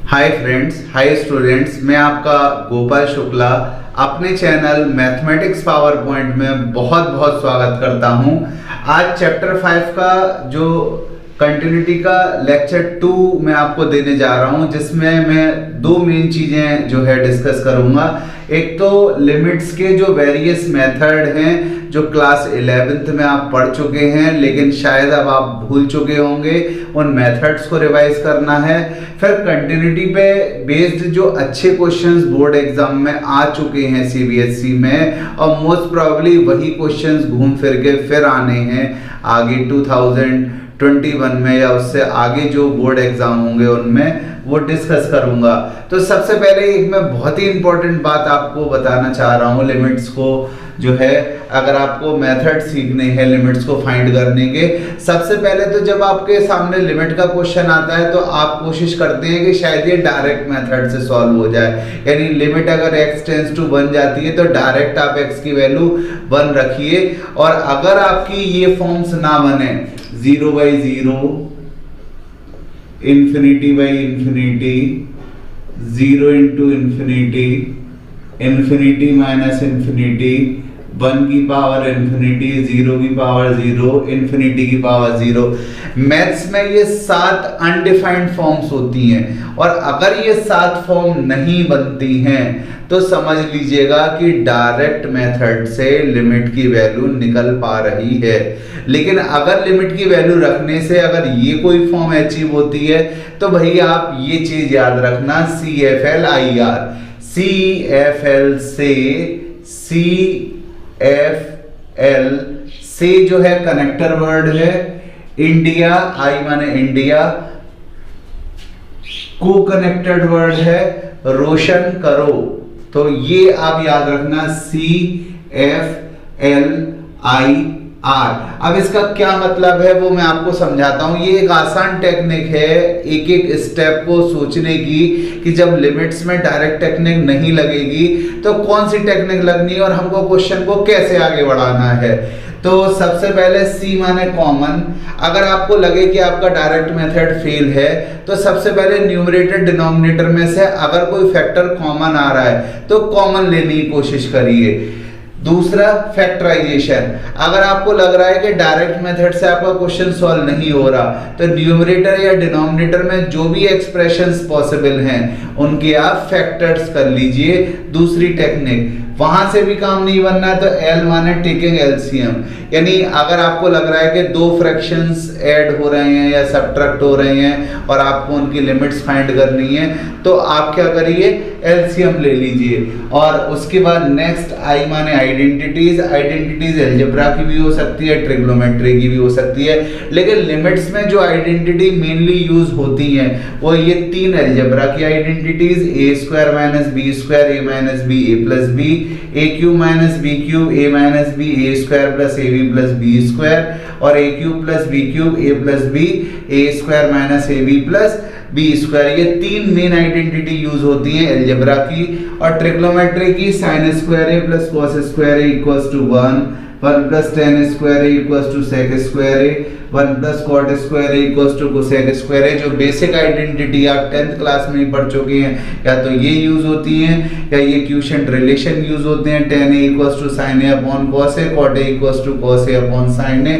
Hi friends, hi students, मैं आपका गोपाल शुक्ला अपने चैनल मैथमेटिक्स पावर पॉइंट में बहुत बहुत स्वागत करता हूं। आज चैप्टर 5 का जो कंटिन्यूटी का लेक्चर 2 मैं आपको देने जा रहा हूं, जिसमें मैं दो मेन चीजें जो है डिस्कस करूंगा। एक तो लिमिट्स के जो वेरियस मेथड हैं जो क्लास 11th में आप पढ़ चुके हैं, लेकिन शायद अब आप भूल चुके होंगे, उन मेथड्स को रिवाइज करना है। फिर कंटिन्यूटी पे बेस्ड जो अच्छे क्वेश्चंस बोर्ड एग्जाम में आ चुके हैं सीबीएसई में, और मोस्ट प्रोबेबली वही क्वेश्चंस घूम फिर के फिर आने हैं आगे 2021 में या उससे आगे जो बोर्ड एग्जाम होंगे उनमें, वो डिस्कस करूंगा। तो सबसे पहले एक मैं बहुत ही इंपॉर्टेंट बात आपको बताना चाह रहा हूँ। लिमिट्स को जो है, अगर आपको मेथड सीखने हैं लिमिट्स को फाइंड करने के, सबसे पहले तो जब आपके सामने लिमिट का क्वेश्चन आता है तो आप कोशिश करते हैं कि शायद ये डायरेक्ट मेथड से सॉल्व हो जाए। यानी लिमिट अगर x टेंड्स टू 1 जाती है तो डायरेक्ट आप x की वैल्यू 1 रखिए, और अगर आपकी ये फॉर्म्स ना बने 0/0, infinity/infinity, 0 into infinity, infinity minus infinity, 1 की पावर infinity, 0 की पावर 0, infinity की पावर 0। मैथ्स में ये 7 अनडिफाइंड फॉर्म्स होती हैं, और अगर ये 7 फॉर्म नहीं बनती हैं तो समझ लीजिएगा कि डायरेक्ट मेथड से लिमिट की वैल्यू निकल पा रही है। लेकिन अगर लिमिट की वैल्यू रखने से अगर ये कोई फॉर्म अचीव होती है तो भैया आप ये चीज याद रखना, CFLIR, CFL से जो है कनेक्टर वर्ड है, इंडिया, आई माने इंडिया, को कनेक्टेड वर्ड है, रोशन करो। तो ये आप याद रखना, CFLIR। अब इसका क्या मतलब है वो मैं आपको समझाता हूं। ये एक आसान टेक्निक है एक एक स्टेप को सोचने की, कि जब लिमिट्स में डायरेक्ट टेक्निक नहीं लगेगी तो कौन सी टेक्निक लगनी है और हमको क्वेश्चन को कैसे आगे बढ़ाना है। तो सबसे पहले C माने कॉमन। अगर आपको लगे कि आपका डायरेक्ट मेथड फेल है तो सबसे पहले न्यूमरेटर डिनोमिनेटर में से अगर कोई फैक्टर कॉमन आ रहा है तो कॉमन लेने की कोशिश करिए। दूसरा, फैक्टराइजेशन। अगर आपको लग रहा है कि डायरेक्ट मेथड से आपका क्वेश्चन सॉल्व नहीं हो रहा तो न्यूमरेटर या डिनोमिनेटर में जो भी एक्सप्रेशंस पॉसिबल हैं उनके आप फैक्टर्स कर लीजिए। दूसरी टेक्निक, वहां से भी काम नहीं बनना है तो L माने टेकिंग एलसीएम। यानी अगर आपको लग रहा है कि दो फ्रैक्शंस ऐड हो रहे हैं या सब्ट्रैक्ट हो रहे हैं और आपको उनकी लिमिट्स फाइंड करनी है तो आप क्या करिए, एलसीएम ले लीजिए। और उसके बाद नेक्स्ट I माने आइडेंटिटीज। आइडेंटिटीज अलजेब्रा की भी हो सकती है, ट्रिग्नोमेट्री की भी हो सकती है, लेकिन लिमिट्स में जो आइडेंटिटी मेनली यूज होती हैं वो ये 3 अलजेब्रा की identities, a² - b², a - b, a + b, aq - bq, a - b, a² + ab + b², और aq + bq, a + b, a² - ab + b²। ये 3 मेन आइडेंटिटी यूज होती हैं अलजेब्रा की। और ट्रिग्नोमेट्री की sin² a + cos² a = 1, 1 + tan² a = sec² a, 1 + cot² a = cosec² a। जो basic identity आप 10th class में ही पढ़ चुके हैं, या तो ये यूज होती हैं या ये क्वोशिएंट रिलेशन यूज होते हैं। tan a = sin a / cos a, cot a = cos a / sin a,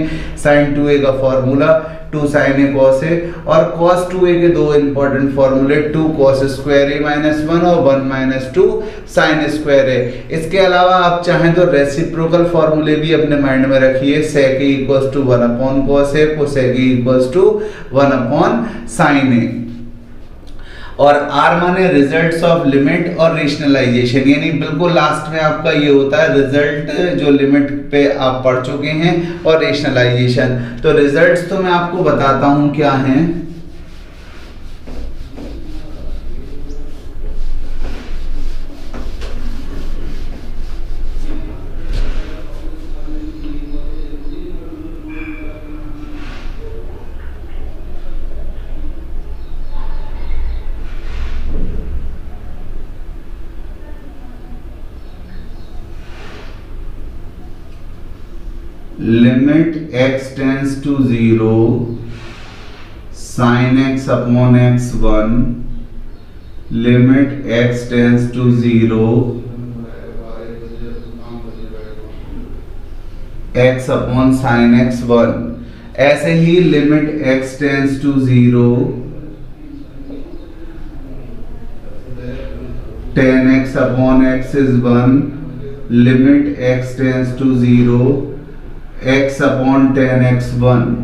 sin 2a का formula 2 sin a cos a, और cos 2a के दो इंपॉर्टेंट फॉर्मूले 2 cos² a - 1 और 1 - 2 sin² a। इसके अलावा आप चाहें तो रेसिप्रोकल फॉर्मूले भी अपने माइंड में रखिए, sec a = 1 / cos a, cosec a = 1 / sin a। और R माने रिजल्ट्स ऑफ लिमिट और रेशनलाइजेशन। यानी बिल्कुल लास्ट में आपका ये होता है रिजल्ट जो लिमिट पे आप पढ़ चुके हैं, और रेशनलाइजेशन। तो रिजल्ट्स तो मैं आपको बताता हूं क्या हैं। Limit x tends to 0 sin x upon x 1 limit x tends to 0 x upon sine x 1, ऐसे ही limit x tends to 0 tan x upon x is 1, limit x tends to 0 x upon tan x 1।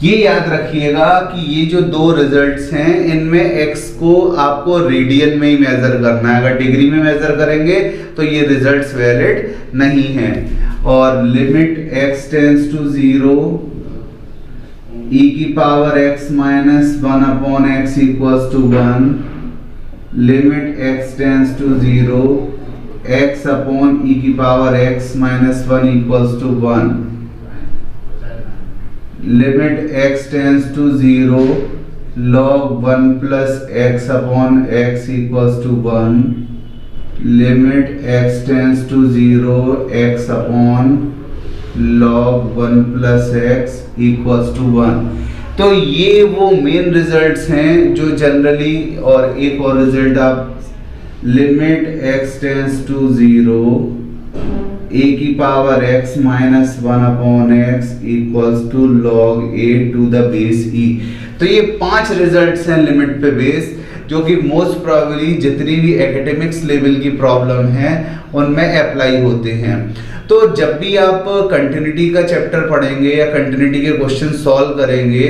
ये याद रखिएगा कि ये जो दो results हैं इनमें x को आपको रेडियन में ही मेजर करना है, अगर डिग्री में मेजर करेंगे तो ये रिजल्ट्स वैलिड नहीं हैं। और limit x tends to 0 e की power x minus 1 upon x equals to 1, limit x tends to 0 x upon e की power x minus 1 equals to 1, limit x tends to 0 log 1 plus x upon x equals to 1, limit x tends to 0 x upon log 1 plus x equals to 1। तो ये वो main results हैं जो generally, और एक और result आप limit x tends to 0 a की power x minus 1 upon x equals to log a to the base e। तो ये 5 रिजल्ट्स हैं लिमिट पे बेस, जो कि मोस्ट प्रोबेबली जितनी भी एकेडमिक्स लेवल की प्रॉब्लम है उनमें अप्लाई होते हैं। तो जब भी आप कंटिन्यूटी का चैप्टर पढ़ेंगे या कंटिन्यूटी के क्वेश्चन सॉल्व करेंगे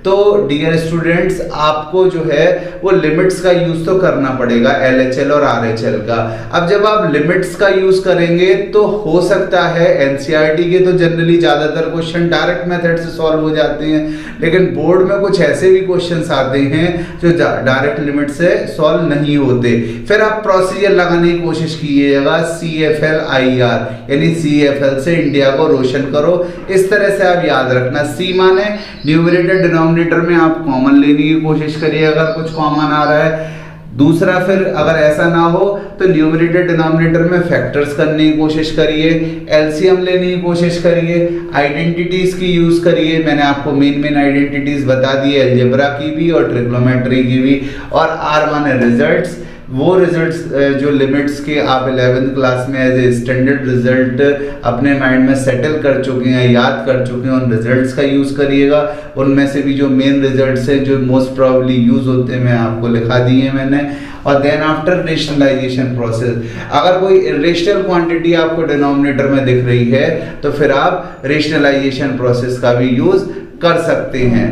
तो डियर स्टूडेंट्स आपको जो है वो लिमिट्स का यूज तो करना पड़ेगा, LHL और RHL का। अब जब आप लिमिट्स का यूज करेंगे तो हो सकता है NCERT के तो जनरली ज्यादातर क्वेश्चन डायरेक्ट मेथड से सॉल्व हो जाते हैं, लेकिन बोर्ड में कुछ ऐसे भी क्वेश्चंस आते हैं जो डायरेक्ट लिमिट से सॉल्व नहीं होते। फिर आप प्रोसीजर लगाने की कोशिश कीजिएगा CFL IR, यानी CFL से इंडिया को रोशन करो। इस तरह से आप याद रखना, C माने न्यूमरेटर डिनोमिनेटर में आप कॉमन लेने की कोशिश करिए अगर कुछ कॉमन आ रहा है। दूसरा, फिर अगर ऐसा ना हो तो न्यूमरेटर डिनोमिनेटर में फैक्टर्स करने की कोशिश करिए, एलसीएम लेने की कोशिश करिए, आइडेंटिटीज की यूज करिए। मैंने आपको मेन आइडेंटिटीज बता दी, अलजेब्रा की भी और ट्रिग्नोमेट्री की भी। और R1 है रिजल्ट्स, वो रिजल्ट्स जो लिमिट्स के आप 11th क्लास में एज ए स्टैंडर्ड रिजल्ट अपने माइंड में सेटल कर चुके हैं, याद कर चुके हैं, उन रिजल्ट्स का यूज करिएगा। उनमें से भी जो मेन रिजल्ट्स हैं जो मोस्ट प्रोबेबली यूज होते हैं मैं आपको लिखा दिए हैं मैंने। और देन आफ्टर रेशनलाइजेशन प्रोसेस, अगर कोई इरेशनल क्वांटिटी आपको डिनोमिनेटर में दिख रही है तो फिर आप रेशनलाइजेशन प्रोसेस का भी यूज कर सकते हैं।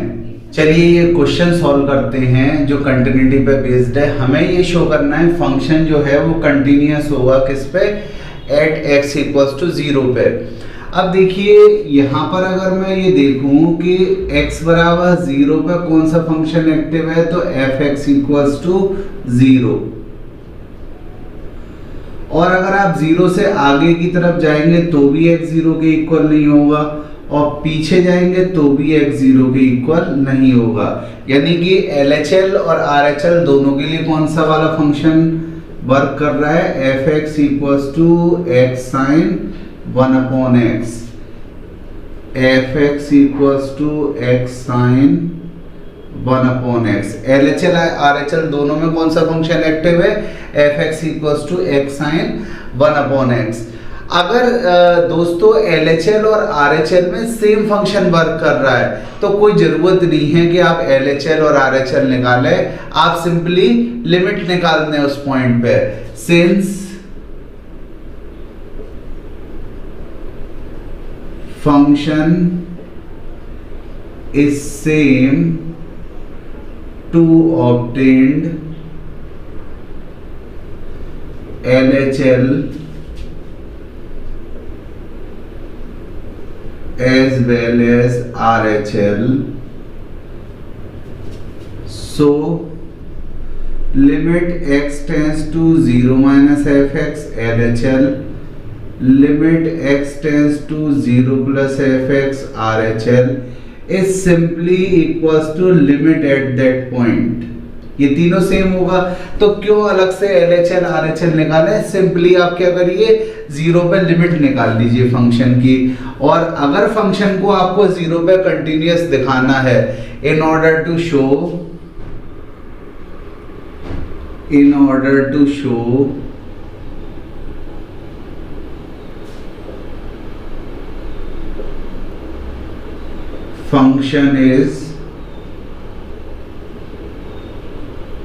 चलिए ये क्वेश्चन सॉल्व करते हैं जो कंटिन्यूटी पे बेस्ड है। हमें ये शो करना है फंक्शन जो है वो कंटिन्यूअस होगा किस पे, एट x इक्वल्स टू 0 पे। अब देखिए यहाँ पर अगर मैं ये देखूं कि x बराबर 0 पे कौन सा फंक्शन एक्टिव है तो f(x) इक्वल्स टू 0। और अगर आप 0 से आगे की तरफ जाएंगे तो भी x 0 के इक्वल नहीं होगा, और पीछे जाएंगे तो भी x 0 के इक्वल नहीं होगा। यानी कि LHL और RHL दोनों के लिए कौन सा वाला फंक्शन वर्क कर रहा है, f(x) equals to x sin 1 upon x, f(x) equals to x sin 1 upon x। LHL RHL दोनों में कौन सा फंक्शन एक्टिव है, f(x) equals to x sin 1 upon x। अगर दोस्तों LHL और RHL में सेम फंक्शन वर्क कर रहा है तो कोई जरूरत नहीं है कि आप LHL और RHL निकालें, आप सिंपली लिमिट निकाल दें उस पॉइंट पे। Since function is same to obtained LHL as well as RHL, so limit x tends to 0 minus f(x) LHL, limit x tends to 0 plus f(x) RHL is simply equals to limit at that point। ये तीनों same होगा तो क्यों अलग से LHL RHL निकालें, simply आप क्या करिए 0 पे लिमिट निकाल लीजिए फंक्शन की। और अगर फंक्शन को आपको 0 पे कंटिन्यूअस दिखाना है, in order to show in order to show function is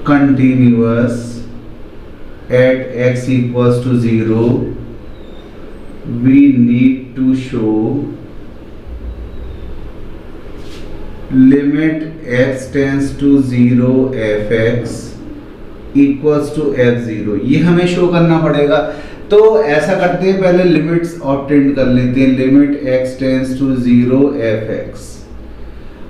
continuous at x equals to 0, we need to show limit x tends to 0 fx equals to f0। ये हमें शो करना पड़ेगा। तो ऐसा करते हैं, पहले लिमिट्स ऑब्टेन कर लेते हैं। Limit x tends to 0 fx।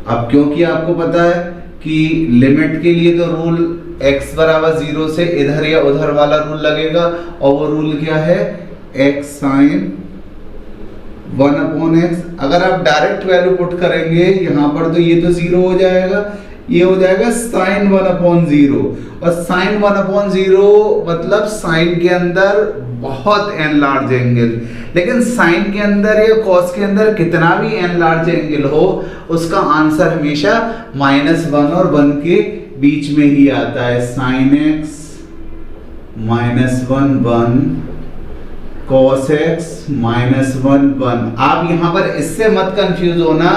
अब क्योंकि आपको पता है कि लिमिट के लिए तो रूल x बराबर 0 से इधर या उधर वाला रूल लगेगा, और वो रूल क्या है, x साइन 1/x। अगर आप डायरेक्ट वैल्यू पुट करेंगे यहाँ पर तो ये तो 0 हो जाएगा, ये हो जाएगा साइन 1/0। और साइन 1/0 मतलब साइन के अंदर बहुत n लार्ज एंगल, लेकिन साइन के अंदर या कॉस के अंदर कितना भी n लार्ज एंगल हो, उसका आंसर हमेशा -1 और 1 के बीच में ही आता है। Sine x -1 1 cos x -1 1। आप यहाँ पर इससे मत कंफ्यूज होना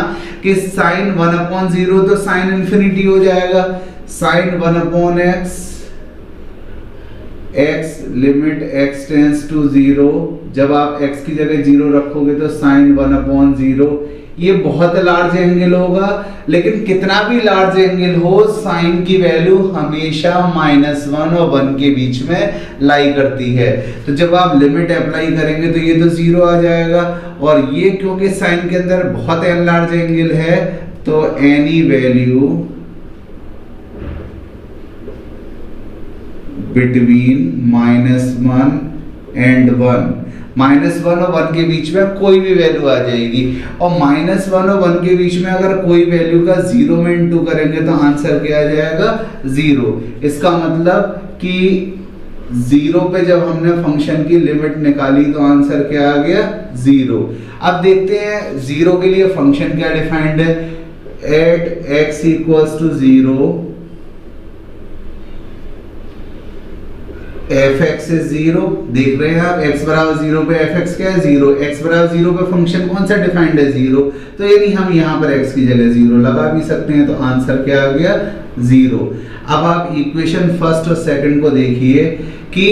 कि साइन 1/0 तो साइन इंफिनिटी हो जाएगा। Sine 1/x x limit x tends to 0, जब आप x की जगह 0 रखोगे तो साइन 1/0। ये बहुत लार्ज एंगल होगा, लेकिन कितना भी लार्ज एंगल हो, साइन की वैल्यू हमेशा -1 और 1 के बीच में लाई करती है। तो जब आप लिमिट अप्लाई करेंगे तो ये तो 0 आ जाएगा, और ये क्योंकि साइन के अंदर बहुत लार्ज एंगल है तो एनी वैल्यू बिटवीन -1 एंड 1, -1 और 1 के बीच में कोई भी वैल्यू आ जाएगी। और -1 और 1 के बीच में अगर कोई वैल्यू का 0 में इंटू करेंगे तो आंसर क्या आ जाएगा, 0। इसका मतलब कि 0 पे जब हमने फंक्शन की लिमिट निकाली तो आंसर क्या आ गया, 0। अब देखते हैं 0 के लिए फंक्शन क्या डिफाइंड है। At x equals to 0 fx is 0। देख रहे हैं आप, x बराबर 0 पे fx क्या है, 0। x बराबर 0 पे फंक्शन कौन सा डिफाइंड है, 0। तो यानी हम यहाँ पर x की जगह 0 लगा भी सकते हैं, तो आंसर क्या आ गया, 0। अब आप इक्वेशन फर्स्ट और सेकंड को देखिए कि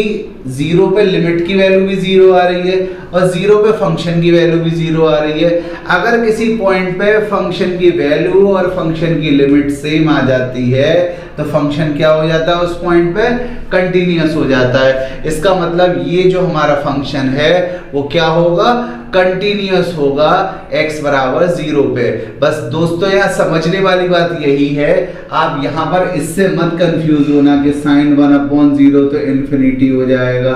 0 पे लिमिट की वैल्यू भी 0 आ रही है और 0 पे फंक्शन की वैल्यू भी 0 आ रही है। अगर किसी पॉइंट पे फंक्शन की वैल्यू और फंक्शन की लिमिट सेम आ जाती है तो फंक्शन क्या हो जाता है, उस पॉइंट पे कंटिन्यूअस हो जाता है। इसका मतलब ये जो हमारा फंक्शन है वो क्या होगा, कंटिन्यूअस होगा x बराबर 0 पे। बस दोस्तों यहाँ समझने वाली बात यही है, आप यहाँ पर इससे मत कंफ्यूज होना कि साइन 1/0 तो इन्फिनिटी हो जाएगा।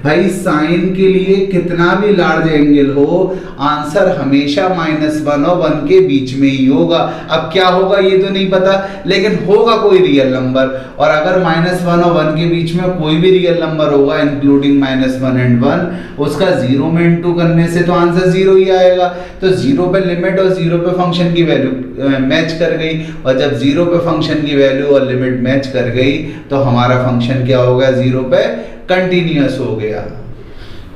भाई साइन के लिए कितना भी लार्ज एंगल हो, आंसर हमेशा -1 और 1 के बीच में ही होगा। अब क्या होगा ये तो नहीं पता, लेकिन होगा कोई रियल नंबर। और अगर -1 और 1 के बीच में कोई भी रियल नंबर होगा इंक्लूडिंग -1 एंड 1, उसका 0 में इंटू करने से तो आंसर 0 ही आएगा। तो 0 पे लिमिट और 0 पे फंक्शन की वैल्यू मैच कर गई, और जब 0 पे फंक्शन की वैल्यू और लिमिट मैच कर गई तो हमारा फंक्शन क्या हो गया, 0 पे कंटिन्यूअस हो गया।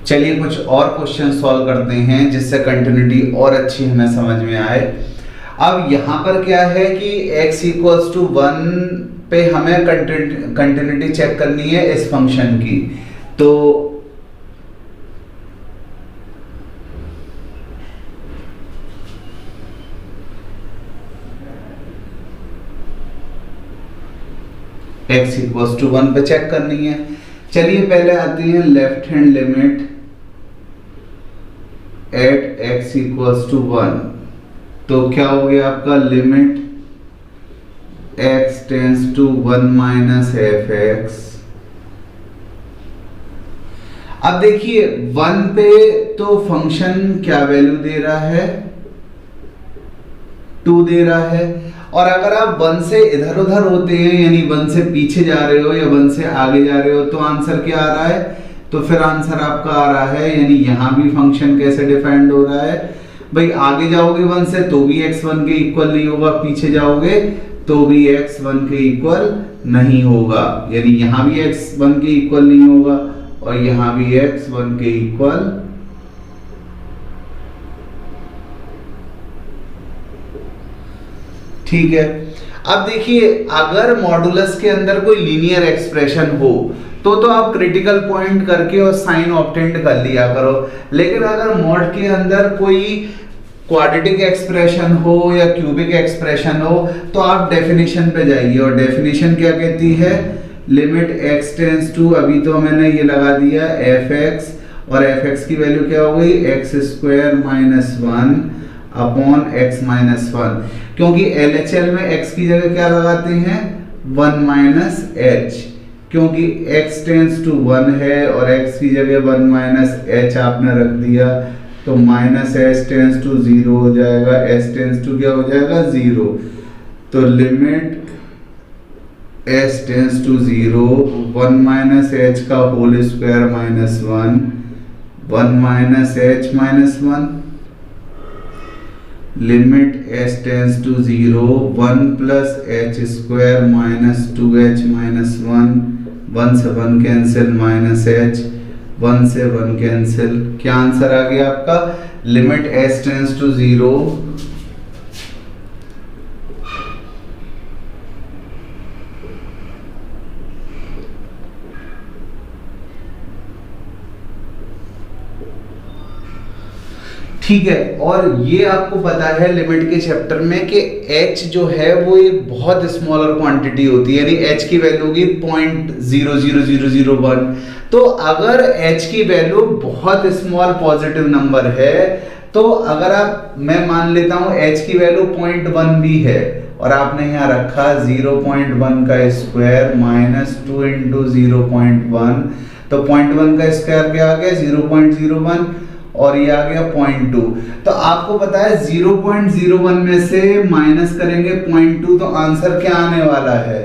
चलिए कुछ और क्वेश्चन सॉल्व करते हैं जिससे कंटिन्यूटी और अच्छी हमें समझ में आए। अब यहाँ पर क्या है कि x इक्वल्स टू 1 पे हमें कंटिन्यूटी चेक करनी है इस फंक्शन की। तो x इक्वल्स टू 1 पे चेक करनी है। चलिए पहले आती है left hand limit at x equals to 1। तो क्या हो गया आपका, limit x tends to 1 minus fx। अब देखिए 1 पे तो फंक्शन क्या वैल्यू दे रहा है, 2 दे रहा है। और अगर आप 1 से इधर उधर होते हैं, यानी 1 से पीछे जा रहे हो या 1 से आगे जा रहे हो, तो आंसर क्या आ रहा है, तो फिर आंसर आपका आ रहा है, यानी यहां भी फंक्शन कैसे डिफाइंड हो रहा है। भाई आगे जाओगे 1 से तो भी x 1 के इक्वल नहीं होगा, पीछे जाओगे तो भी x 1 के इक्वल नहीं होगा, यानी यहां भी x 1 के इक्वल नहीं होगा और यहां भी x 1 के इक्वल ठीक है। अब देखिए अगर मॉडुलस के अंदर कोई लीनियर एक्सप्रेशन हो तो आप क्रिटिकल पॉइंट करके और साइन ऑब्टेंड कर लिया करो, लेकिन अगर मॉड के अंदर कोई क्वाड्रेटिक एक्सप्रेशन हो या क्यूबिक एक्सप्रेशन हो तो आप डेफिनेशन पे जाइए, और डेफिनेशन क्या कहती है, लिमिट x टेंस टू, अभी तो मैंने ये लगा दिया fx, और fx की वैल्यू क्या हो गई, x square minus 1 upon x minus 1, क्योंकि LHL में x की जगह क्या लगाते हैं 1 माइनस h, क्योंकि x टेंस टू 1 है और x की जगह 1 माइनस h आपने रख दिया, तो माइनस h टेंस टू 0 हो जाएगा, h टेंस टू क्या हो जाएगा 0, तो limit h tends to 0 1 minus h का whole square minus 1 minus h minus 1, limit h tends to 0 1 plus h square minus 2h minus 1 से 1 कैंसिल माइनस h 1 से 1 cancel, क्या आंसर आ गया आपका, लिमिट h टेंस टू 0 ठीक है। और ये आपको पता है लिमिट के चैप्टर में कि h जो है वो एक बहुत स्मॉलर क्वांटिटी होती है, यानी h की वैल्यू होगी 0.00001, तो अगर h की वैल्यू बहुत स्मॉल पॉजिटिव नंबर है तो अगर मैं मान लेता हूं h की वैल्यू 0.1 भी है और आपने यहाँ रखा 0.1 का स्क्वायर माइनस 2 इंटू 0.1, तो 0.1 का स्क्वायर क्या आ गया 0.01 और ये आ गया 0.2, तो आपको पता है 0.01 में से माइनस करेंगे 0.2 तो आंसर क्या आने वाला है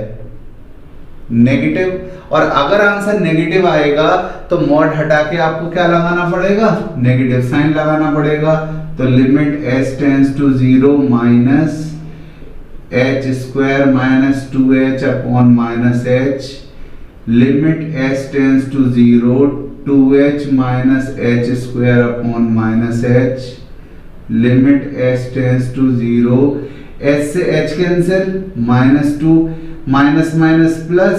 नेगेटिव, और अगर आंसर नेगेटिव आएगा तो मॉड हटा के आपको क्या लगाना पड़ेगा, नेगेटिव साइन लगाना पड़ेगा, तो limit h tends to 0 minus h square minus 2h upon minus h, limit h tends to 0 2h minus h square upon minus h, limit h tends to 0, h से h cancel minus 2 minus minus plus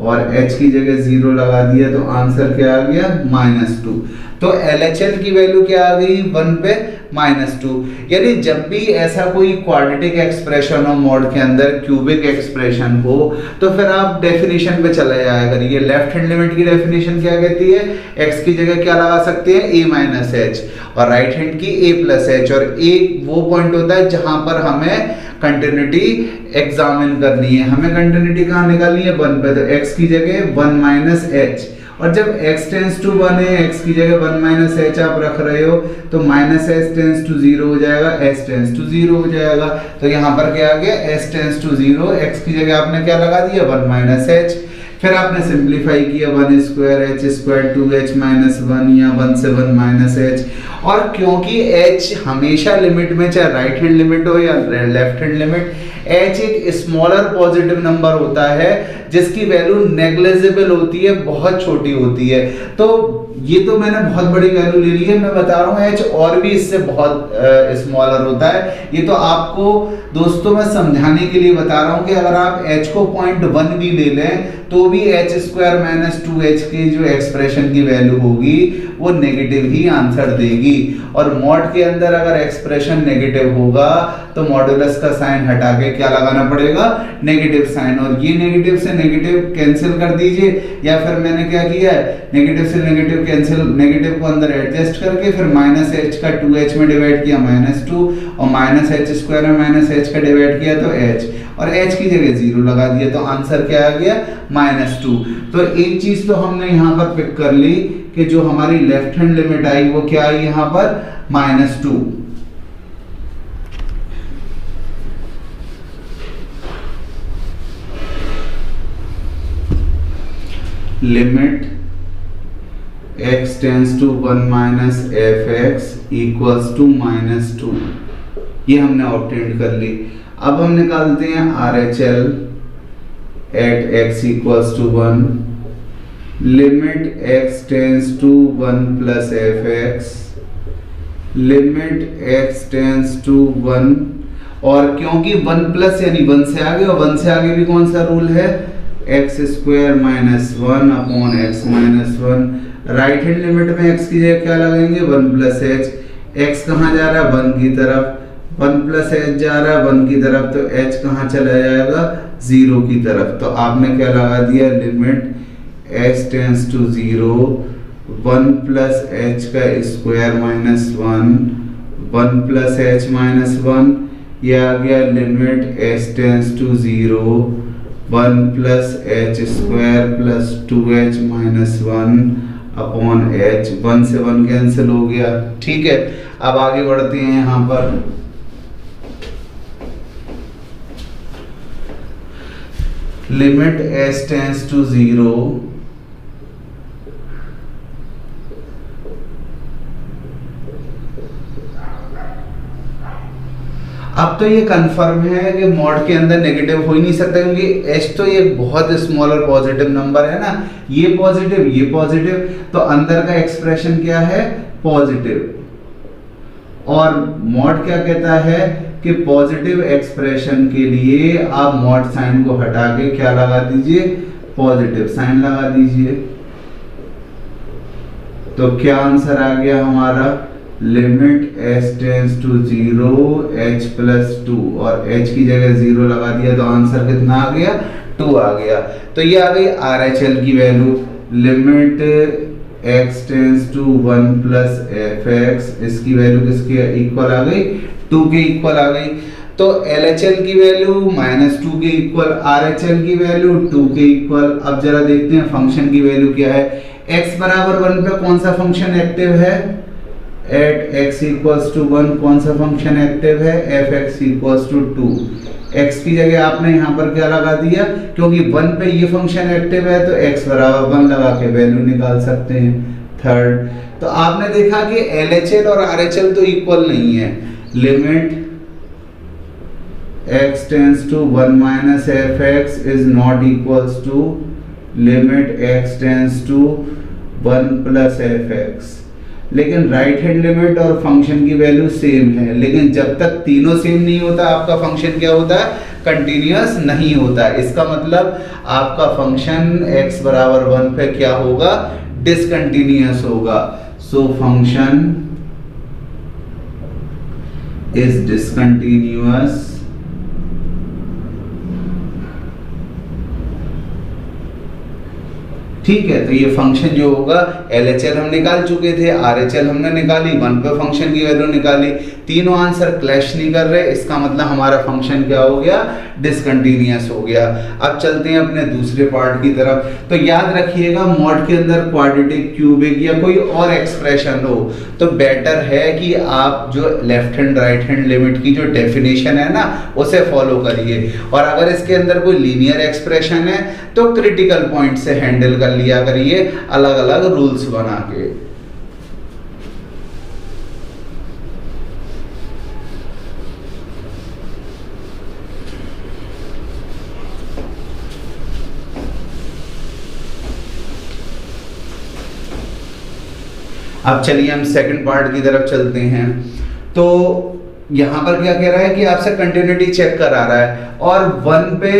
और h की जगह 0 लगा दिया तो answer क्या आ गया -2, तो LHL की वैल्यू क्या आ गई 1 पे -2, यानी जब भी ऐसा कोई क्वाड्रेटिक एक्सप्रेशन हो मॉड के अंदर क्यूबिक एक्सप्रेशन हो तो फिर आप डेफिनेशन पे चले जाया करिए। लेफ्ट हैंड लिमिट की डेफिनेशन क्या कहती है, x की जगह क्या लगा सकते हैं a माइनस h, और राइट हैंड की a प्लस h, और a वो पॉइंट होता है जहां पर हमें कंटिन्यूटी एग्जामिन करनी है, हमें कंटिन्यूटी कहाँ निकालनी है 1 पे, तो x की जगह 1 माइनस h, और जब x टेंस टू 1 है x की जगह 1 माइनस h आप रख रहे हो तो माइनस h टेंस टू 0 हो जाएगा, h टेंस टू 0 हो जाएगा, तो यहाँ पर क्या आ गया h टेंस टू 0, x की जगह आपने क्या लगा दिया 1 माइनस h, फिर आपने सिंप्लीफाई किया 1 square h square 2h minus 1 या 1 से 1 माइनस h, और क्योंकि h हमेशा लिमिट में चाहे राइट हैंड लिमिट हो या लेफ्ट हैंड लिमिट, h एक स्मॉलर पॉजिटिव नंबर होता है जिसकी वैल्यू नेग्लिजिबल होती है, बहुत छोटी होती है, तो ये तो मैंने बहुत बड़ी वैल्यू ले ली है, मैं बता रहा हूँ h और भी इससे बहुत स्मॉलर होता है, ये तो आपको दोस्तों मैं समझाने के लिए बता रहा हूँ कि अगर आप h को 0.1 भी ले लें तो भी h स्क्वायर माइनस 2h की जो एक्सप्रेशन की वैल्यू होगी वो नेगेटिव ही आंसर देगी, और मॉड के अंदर अगर एक्सप्रेशन नेगेटिव होगा तो मॉडुलस का साइन हटा के क्या लगाना पड़ेगा नेगेटिव साइन, और ये नेगेटिव से नेगेटिव कैंसिल कर दीजिए, या फिर मैंने क्या किया है नेगेटिव से नेगेटिव कैंसिल, नेगेटिव को अंदर एडजस्ट करके फिर माइनस h का 2h में डिवाइड किया -2 और माइनस h स्क्वायर में माइनस h का डिवाइड किया तो h, और h की जगह 0 लगा दिया तो आंसर क्या आ गया -2। तो एक चीज तो हमने यहाँ पर पिक कर ली कि जो हमारी लेफ्ट हैंड लिमिट आई वो क्या आई यहाँ पर -2। Limit x tends to 1 minus fx equals to -2, ये हमने ऑब्टेन कर ली। अब हम निकालते हैं RHL, at x equals to 1, limit x tends to 1 plus F X, limit x tends to 1, और क्योंकि 1 प्लस यानी 1 से आगे, और 1 से आगे भी कौन सा रूल है, x square minus 1 upon x minus 1। Right hand limit में x की जगह क्या लगाएंगे, 1 प्लस एच। x कहाँ जा रहा है, 1 की तरफ, 1 प्लस एच जा रहा है 1 की तरफ, तो h कहाँ चला जाएगा, 0 की तरफ। तो आपने क्या लगा दिया, limit h tends to 0, 1 plus h का square minus 1, 1 plus h minus 1, ये आ गया limit h tends to 0, 1 plus h square plus 2h minus 1 upon h, 1 से 1 कैंसिल हो गया। ठीक है, अब आगे बढ़ते हैं यहां पर। लिमिट h टेंस टू 0, अब तो ये कंफर्म है कि मॉड के अंदर नेगेटिव हो ही नहीं सकता, क्योंकि h तो ये बहुत स्मॉलर पॉजिटिव नंबर है ना, ये पॉजिटिव, तो अंदर का एक्सप्रेशन क्या है, पॉजिटिव। और मॉड क्या कहता है कि पॉजिटिव एक्सप्रेशन के लिए आप मॉड साइन को हटा के क्या लगा दीजिए, पॉजिटिव साइन लगा दीजिए। तो क्या आंसर आ गया हमारा, limit h tends to 0 h plus 2, और h की जगह 0 लगा दिया तो आंसर कितना आ गया, 2 आ गया। तो ये आ गई RHL की value, limit x tends to 1 plus F X, इसकी वैल्यू किसके इक्वल आ गई, 2 के इक्वल आ गई। तो LHL की वैल्यू -2 के इक्वल, RHL की वैल्यू 2 के इक्वल। अब जरा देखते हैं फंक्शन की वैल्यू क्या है। x बराबर 1 पे कौन सा फंक्शन एक्टिव है, एट x इक्वल्स टू 1 कौन सा फंक्शन एक्टिव है, F x equals to 2। x की जगह आपने यहाँ पर क्या लगा दिया, क्योंकि 1 पे ये फंक्शन एक्टिव है तो x बराबर 1 लगा के वैल्यू निकाल सकते हैं। थर्ड, तो आपने देखा कि LHL और RHL तो इक्वल नहीं है। Limit x tends to 1 minus f x is not equals to limit x tends to 1 plus F x. लेकिन राइट हैंड लिमिट और फंक्शन की वैल्यू सेम है, लेकिन जब तक तीनों सेम नहीं होता आपका फंक्शन क्या होता है, कंटिन्यूअस नहीं होता है। इसका मतलब आपका फंक्शन x बराबर 1 पे क्या होगा, डिसकंटिन्यूअस होगा। सो फंक्शन इज डिसकंटिन्यूअस ठीक है। तो ये फंक्शन जो होगा, LHL हम निकाल चुके थे, RHL हमने निकाली, 1 पे फंक्शन की वैल्यू निकाली, तीनों आंसर क्लैश नहीं कर रहे, इसका मतलब हमारा फंक्शन क्या हो गया, डिसकंटिन्यूअस हो गया। अब चलते हैं अपने दूसरे पार्ट की तरफ। तो याद रखिएगा, मॉड के अंदर क्वाड्रेटिक, क्यूबिक या कोई और एक्सप्रेशन हो तो बेटर है कि आप जो left hand right hand limit की जो डेफिनेशन है ना, उसे फॉलो करिए। और अगर इसके अंदर कोई लीनियर एक्सप्रेशन है तो क्रिटिकल पॉइंट से हैंडल कर लिया करिए, अलग अलग रूल्स बना के। अब चलिए हम सेकंड पार्ट की तरफ चलते हैं। तो यहाँ पर क्या कह रहा है कि आपसे कंटिन्यूटी चेक करा रहा है और 1 पे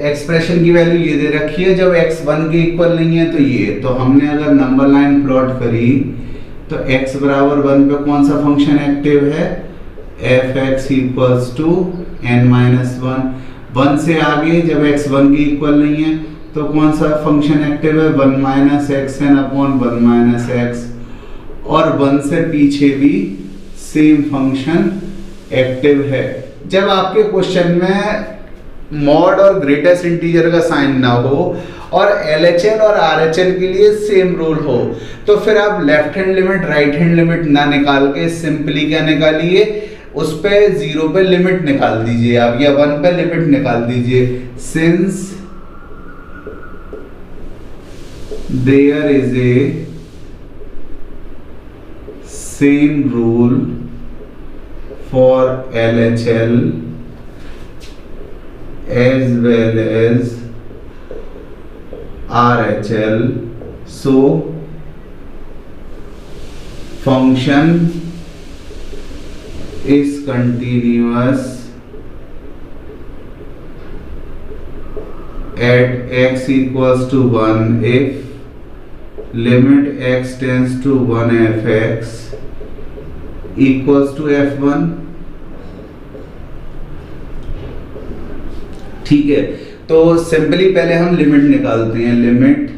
एक्सप्रेशन की वैल्यू ये दे रखी है, जब x 1 के इक्वल नहीं है तो ये। तो हमने अगर नंबर लाइन प्लॉट करी तो x बराबर 1 पे कौन सा फंक्शन एक्टिव है, F x equals to n-1। 1 से आगे जब x 1 के इक्वल नहीं है तो कौन सा फंक्शन एक्टिव है, 1 minus x n upon 1 minus x. और 1 से पीछे भी सेम फंक्शन एक्टिव है। जब आपके क्वेश्चन में मॉड और ग्रेटेस्ट इंटीजर का साइन ना हो और LHL और RHL के लिए सेम रूल हो, तो फिर आप left hand limit right hand limit ना निकाल के सिंपली क्या निकालिए, उस पे 0 पे लिमिट निकाल दीजिए आप, या 1 पे लिमिट निकाल दीजिए। Since there is a same rule for LHL as well as RHL, so function is continuous at x equals to 1 if limit x tends to 1 fx equals to f1। ठीक है, तो सिंपली पहले हम limit निकालते हैं। Limit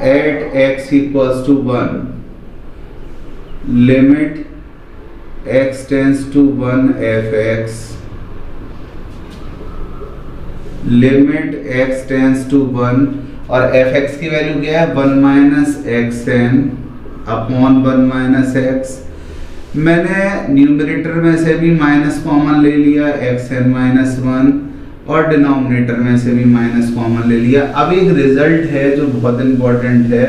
at x equals to 1, limit x tends to 1 fx, limit x tends to 1 और fx की value क्या है 1 minus xn upon 1 minus x। मैंने न्यूमरेटर में से भी माइनस कॉमन ले लिया xn माइनस 1 और डिनोमिनेटर में से भी माइनस कॉमन ले लिया। अब एक रिजल्ट है जो बहुत इंपॉर्टेंट है,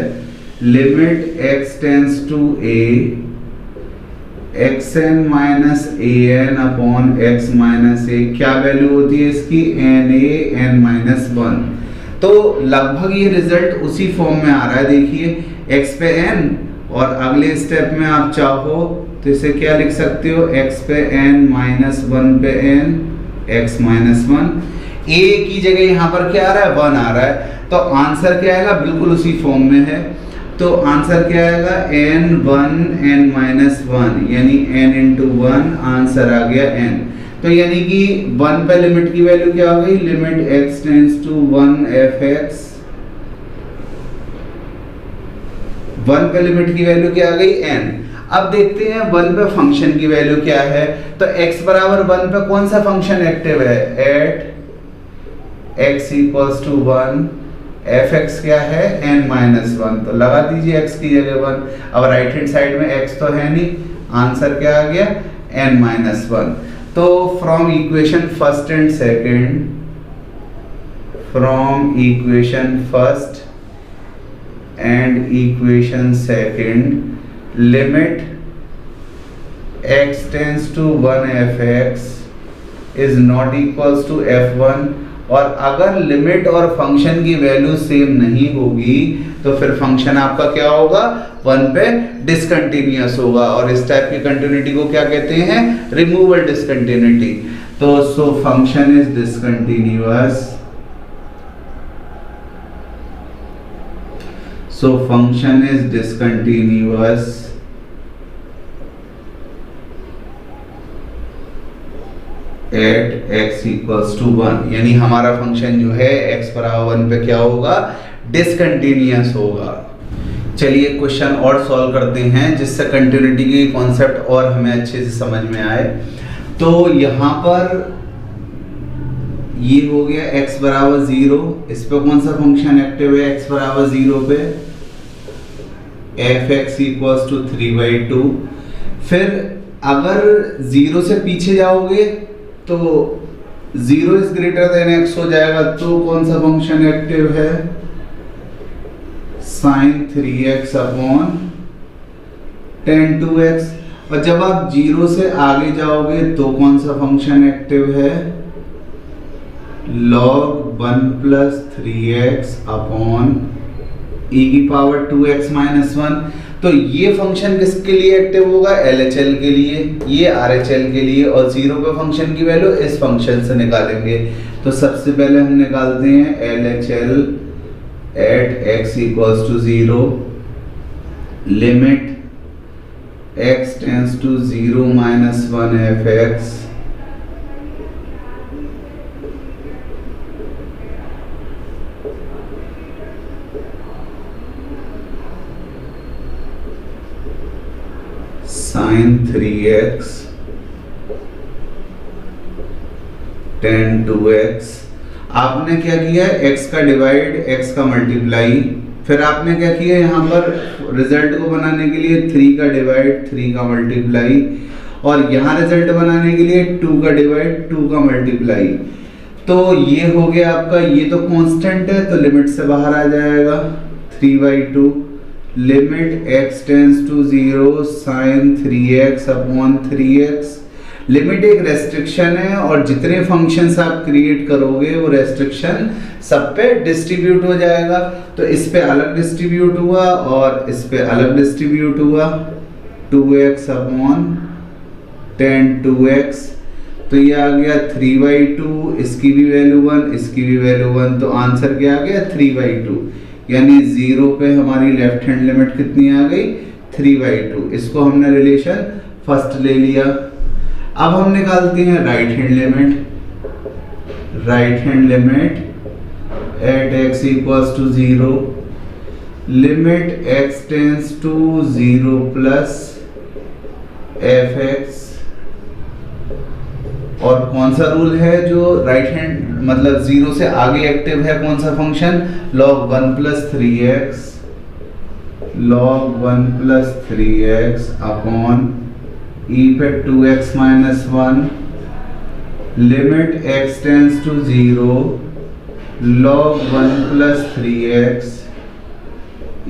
limit x tends to a xn minus an upon x minus a, क्या वैल्यू होती है इसकी na n माइनस 1। तो लगभग ये रिजल्ट उसी फॉर्म में आ रहा है। देखिए x पे n और अगले स्टेप में आप चाहो तो इसे क्या लिख सकते हो x पे n माइनस 1 पे n x माइनस 1। a की जगह यहाँ पर क्या आ रहा है 1 आ रहा है, तो आंसर क्या आएगा बिल्कुल उसी फॉर्म में है। तो आंसर क्या आएगा n1 n माइनस 1 यानी n इंटू 1, आंसर आ गया n। तो यानी कि 1 पे लिमिट की वैल्यू क्या हो गई, limit x tends to 1 fx, 1 पे लिमिट की वैल्यू क्या आ गई n। अब देखते हैं 1 पे फंक्शन की वैल्यू क्या है। तो x बराबर 1 पे कौन सा फंक्शन एक्टिव है, at x equals to 1 fx क्या है n माइनस 1, तो लगा दीजिए x की जगह 1। अब राइट हैंड साइड में x तो है नहीं, आंसर क्या आ गया n माइनस 1। तो from equation first and second, from equation first and equation second, limit x tends to 1 fx is not equals to f1। और अगर लिमिट और फंक्शन की वैल्यू सेम नहीं होगी तो फिर फंक्शन आपका क्या होगा 1 पे डिसकंटिन्यूअस होगा, और इस टाइप की कंटिन्यूटी को क्या कहते हैं, रिमूवल डिसकंटिन्यूटी। तो so function is discontinuous, so function is discontinuous at x equals to 1, यानी हमारा फंक्शन जो है x बराबर 1 पे क्या होगा, डिसकंटिन्यूअस होगा। चलिए क्वेश्चन और सॉल्व करते हैं जिससे कंटिन्यूटी की कॉन्सेप्ट और हमें अच्छे से समझ में आए। तो यहाँ पर ये हो गया x बराबर 0, इस पे कौन सा फंक्शन एक्टिव है x बराबर 0 पे, fx इक्वल्स टू 3/2। फिर अगर 0 से पीछे जाओगे तो 0 इज ग्रेटर देन x हो जाएगा, तो कौन सा फंक्शन एक्टिव है, sin 3x upon tan 2x। और जब आप 0 से आगे जाओगे तो कौन सा फंक्शन एक्टिव है, log 1 plus 3x upon e की पावर 2x माइनस 1। तो ये फंक्शन किसके लिए एक्टिव होगा, LHL के लिए, ये RHL के लिए, और 0 पे फंक्शन की वैल्यू इस फंक्शन से निकालेंगे। तो सबसे पहले हम निकालते हैं LHL at x equals to 0, limit x tends to 0 minus 1 fx sin 3x tan 2x। आपने क्या किया, x का डिवाइड x का मल्टीप्लाई, फिर आपने क्या किया यहाँ पर रिजल्ट को बनाने के लिए 3 का डिवाइड 3 का मल्टीप्लाई, और यहाँ रिजल्ट बनाने के लिए 2 का डिवाइड 2 का मल्टीप्लाई। तो ये हो गया आपका, ये तो कांस्टेंट है तो लिमिट से बाहर आ जाएगा 3/2, limit x tends to 0 sin 3x upon 3x, limit एक रेस्ट्रिक्शन है और जितने फंक्शंस आप क्रिएट करोगे वो रेस्ट्रिक्शन सब पे डिस्ट्रीब्यूट हो जाएगा। तो इस पे अलग डिस्ट्रीब्यूट हुआ और इस पे अलग डिस्ट्रीब्यूट हुआ 2x अपॉन tan 2x, तो ये आ गया 3/2, इसकी भी वैल्यू 1, इसकी भी वैल्यू 1, तो आंसर क्या आ गया 3/2, यानी 0 पे हमारी लेफ्ट हैंड लिमिट कितनी आ गई 3/2। इसको हमने रिलेशन फर्स्ट ले लिया। अब हम निकालते हैं right hand limit. Right hand limit at x equals to 0, limit x tends to 0 plus fx, और कौन सा रूल है जो राइट हैंड मतलब 0 से आगे एक्टिव है, कौन सा function, log 1 plus 3x, log 1 plus 3x upon e पे 2x minus 1, limit x tends to 0, log 1 plus 3x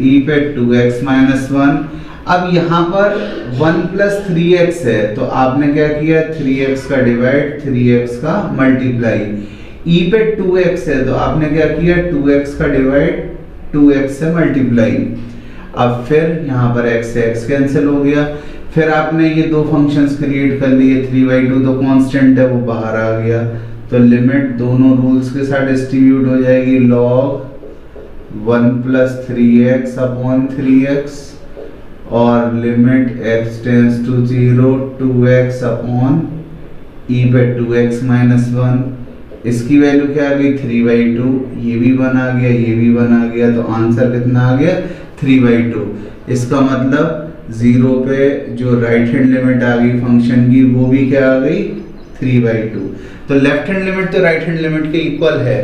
e पे 2x माइनस 1। अब यहाँ पर 1 प्लस 3x है तो आपने क्या किया 3x का डिवाइड 3x का मल्टीप्लाई, e पे 2x है तो आपने क्या किया 2x का डिवाइड 2x से मल्टीप्लाई। अब फिर यहाँ पर x से x कैंसिल हो गया। फिर आपने ये दो फंक्शंस क्रिएट कर लिए, 3/2 तो कांस्टेंट है वो बाहर आ गया, तो लिमिट दोनों रूल्स के साथ डिस्ट्रीब्यूट हो जाएगी log 1 plus 3x upon 3x और limit x tends to 0 2x upon e पे 2x माइनस 1, इसकी वैल्यू क्या आ गई 3/2, ये भी 1 आ गया, ये भी 1 आ गया, तो आंसर कितना आ गया 3/2। इसका मतलब 0 पे जो राइट हैंड लिमिट आ गई फंक्शन की वो भी क्या आ गई 3/2। तो लेफ्ट हैंड लिमिट तो राइट हैंड लिमिट के इक्वल है।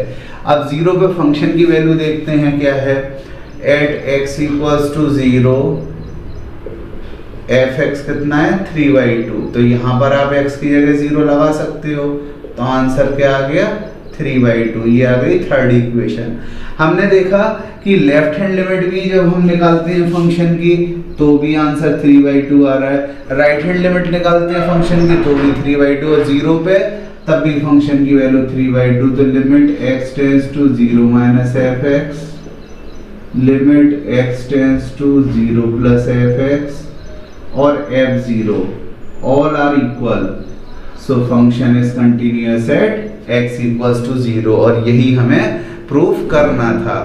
अब 0 पे फंक्शन की वैल्यू देखते हैं क्या है, at x equals to 0 fx कितना है 3/2, तो यहाँ पर आप x की जगह 0 लगा सकते हो, तो आंसर क्या आ गया 3/2। ये आ गई थर्ड इक्वेशन। हमने देखा कि लेफ्ट हैंड लिमिट भी जब हम निकालते हैं फंक्शन की तो भी आंसर 3/2 आ रहा है, राइट हैंड लिमिट निकालते हैं फंक्शन की तो भी 3/2, और 0 पे तब भी फंक्शन की वैल्यू 3/2। तो limit x tends to 0 minus fx, limit x tends to 0 plus fx और f0 all are equal, so function is continuous at x equals to 0, और यही हमें प्रूफ करना था।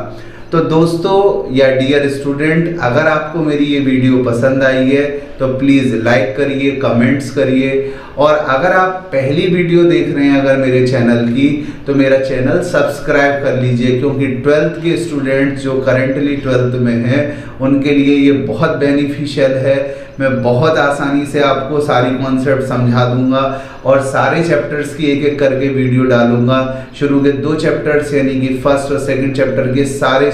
तो दोस्तों या डियर स्टूडेंट, अगर आपको मेरी ये वीडियो पसंद आई है तो प्लीज़ लाइक करिए, कमेंट्स करिए, और अगर आप पहली वीडियो देख रहे हैं अगर मेरे चैनल की तो मेरा चैनल सब्सक्राइब कर लीजिए, क्योंकि 12th के स्टूडेंट जो करेंटली 12th में हैं उनके लिए ये बहुत बेनिफिशियल है। मैं बहुत आसानी से आपको सारी कॉन्सेप्ट समझा दूंगा और सारे चैप्टर्स की एक एक करके वीडियो डालूंगा। शुरू के 2 चैप्टर्स यानी कि फर्स्ट और सेकंड चैप्टर के सारे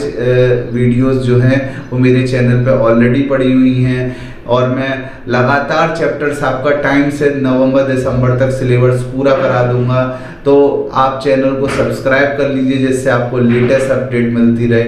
वीडियोस जो हैं वो मेरे चैनल पे ऑलरेडी पड़ी हुई हैं, और मैं लगातार चैप्टर्स आपका टाइम से नवंबर दिसंबर तक सिलेबस पूरा करा दूंगा। तो आप चैनल को सब्सक्राइब कर लीजिए जिससे आपको लेटेस्ट अपडेट मिलती रहे।